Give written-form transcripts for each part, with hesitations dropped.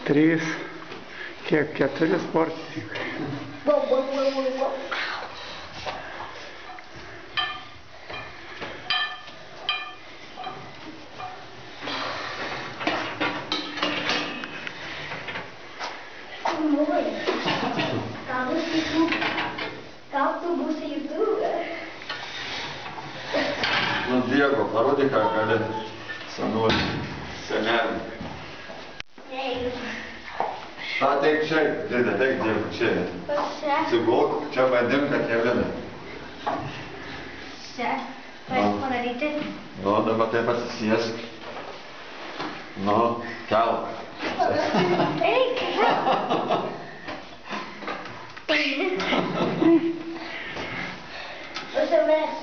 3, kiek 4 sportininkai. Gal tu būsi YouTuber? Nu, Diego, parodyk, ką gali senuoti senelį. Teik čia, dėdė, teik Diego, čia. Atsigulk, čia vadinka Kevinai. Čia, padaryti. Nu, dabar taip atsisėsk. Nu, kelk. Eik! Užsimes.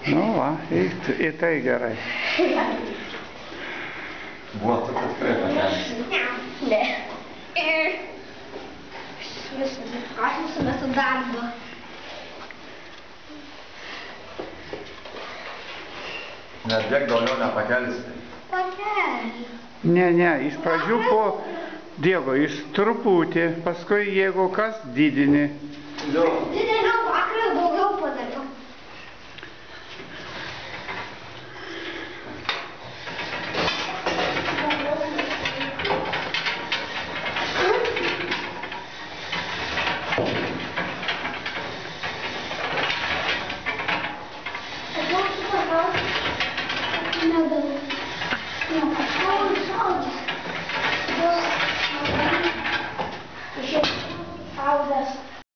Nu, va, į tai gerai. Buvo, tu tikrai pakelsi. Ne. Aš nusimesu darbą. Net tiek daugiau nepakelsi. Pakelį. Ne, iš pradžių po Diego, iš truputį, paskui jeigu kas didini. Jo. Didelio